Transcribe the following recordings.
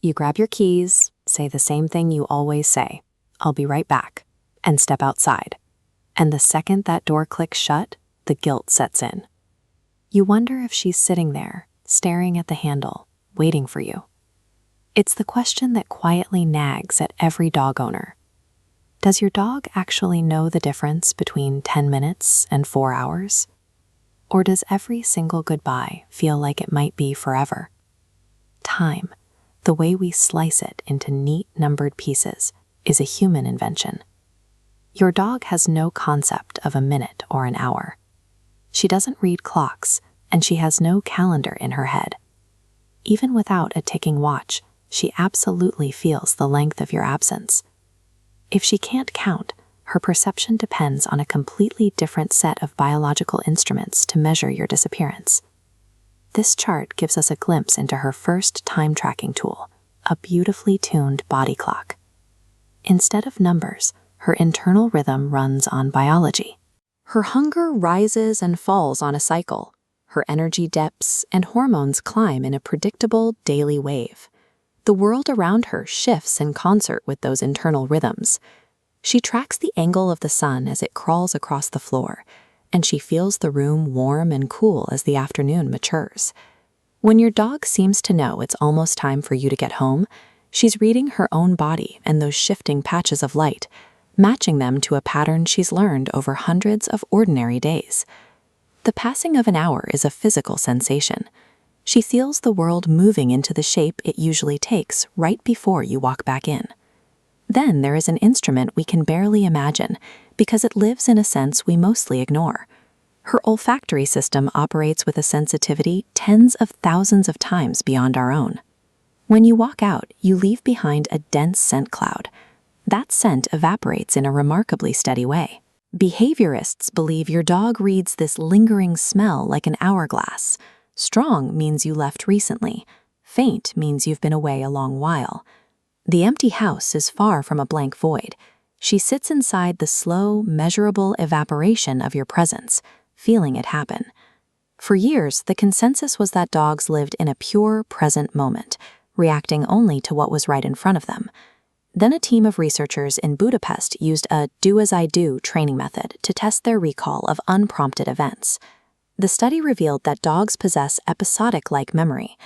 You grab your keys, say the same thing you always say, "I'll be right back," and step outside. And the second that door clicks shut, the guilt sets in. You wonder if she's sitting there, staring at the handle, waiting for you. It's the question that quietly nags at every dog owner. Does your dog actually know the difference between 10 minutes and 4 hours? Or does every single goodbye feel like it might be forever? Time, the way we slice it into neat numbered pieces, is a human invention. Your dog has no concept of a minute or an hour. She doesn't read clocks, and she has no calendar in her head. Even without a ticking watch, she absolutely feels the length of your absence. If she can't count, her perception depends on a completely different set of biological instruments to measure your disappearance. This chart gives us a glimpse into her first time-tracking tool, a beautifully tuned body clock. Instead of numbers, her internal rhythm runs on biology. Her hunger rises and falls on a cycle. Her energy dips and hormones climb in a predictable daily wave. The world around her shifts in concert with those internal rhythms. She tracks the angle of the sun as it crawls across the floor, and she feels the room warm and cool as the afternoon matures. When your dog seems to know it's almost time for you to get home, she's reading her own body and those shifting patches of light, matching them to a pattern she's learned over hundreds of ordinary days. The passing of an hour is a physical sensation. She feels the world moving into the shape it usually takes right before you walk back in. Then there is an instrument we can barely imagine because it lives in a sense we mostly ignore. Her olfactory system operates with a sensitivity tens of thousands of times beyond our own. When you walk out, you leave behind a dense scent cloud. That scent evaporates in a remarkably steady way. Behaviorists believe your dog reads this lingering smell like an hourglass. Strong means you left recently. Faint means you've been away a long while. The empty house is far from a blank void. She sits inside the slow, measurable evaporation of your presence, feeling it happen. For years, the consensus was that dogs lived in a pure, present moment, reacting only to what was right in front of them. Then a team of researchers in Budapest used a do-as-I-do training method to test their recall of unprompted events. The study revealed that dogs possess episodic-like memory.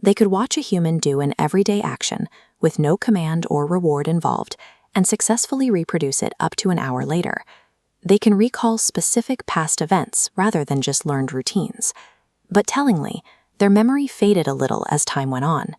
They could watch a human do an everyday action with no command or reward involved and successfully reproduce it up to an hour later. They can recall specific past events rather than just learned routines. But tellingly, their memory faded a little as time went on.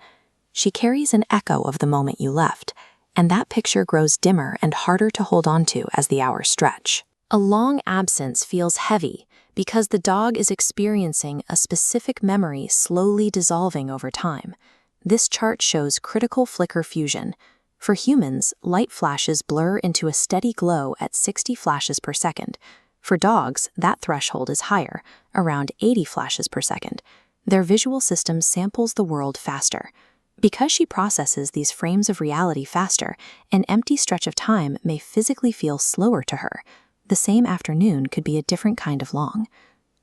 She carries an echo of the moment you left, and that picture grows dimmer and harder to hold on to as the hours stretch. A long absence feels heavy because the dog is experiencing a specific memory slowly dissolving over time. This chart shows critical flicker fusion. For humans, light flashes blur into a steady glow at 60 flashes per second. For dogs, that threshold is higher, around 80 flashes per second. Their visual system samples the world faster. Because she processes these frames of reality faster, an empty stretch of time may physically feel slower to her. The same afternoon could be a different kind of long.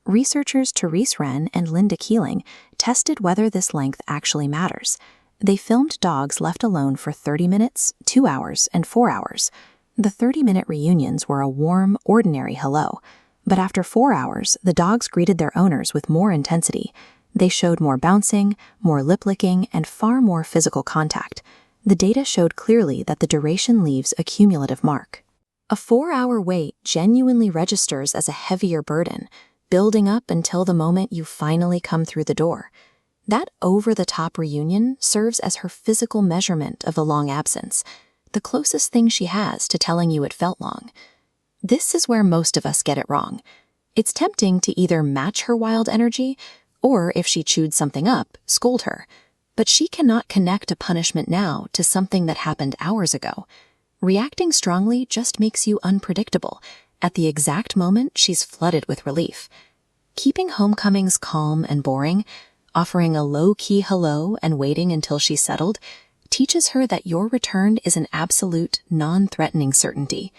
Researchers Therese Wren and Linda Keeling tested whether this length actually matters. They filmed dogs left alone for 30 minutes, 2 hours, and 4 hours. The 30-minute reunions were a warm, ordinary hello. But after 4 hours, the dogs greeted their owners with more intensity. They showed more bouncing, more lip-licking, and far more physical contact. The data showed clearly that the duration leaves a cumulative mark. A 4-hour wait genuinely registers as a heavier burden, building up until the moment you finally come through the door. That over-the-top reunion serves as her physical measurement of the long absence, the closest thing she has to telling you it felt long. This is where most of us get it wrong. It's tempting to either match her wild energy, or if she chewed something up, scold her. But she cannot connect a punishment now to something that happened hours ago. Reacting strongly just makes you unpredictable. At the exact moment, she's flooded with relief. Keeping homecomings calm and boring, offering a low-key hello and waiting until she's settled, teaches her that your return is an absolute, non-threatening certainty.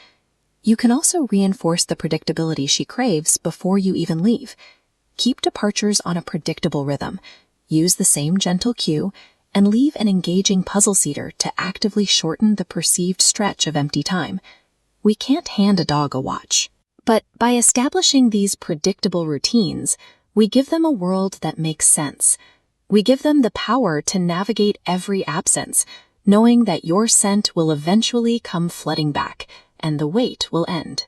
You can also reinforce the predictability she craves before you even leave. Keep departures on a predictable rhythm. Use the same gentle cue, and leave an engaging puzzle seater to actively shorten the perceived stretch of empty time. We can't hand a dog a watch. But by establishing these predictable routines, we give them a world that makes sense. We give them the power to navigate every absence, knowing that your scent will eventually come flooding back, and the wait will end.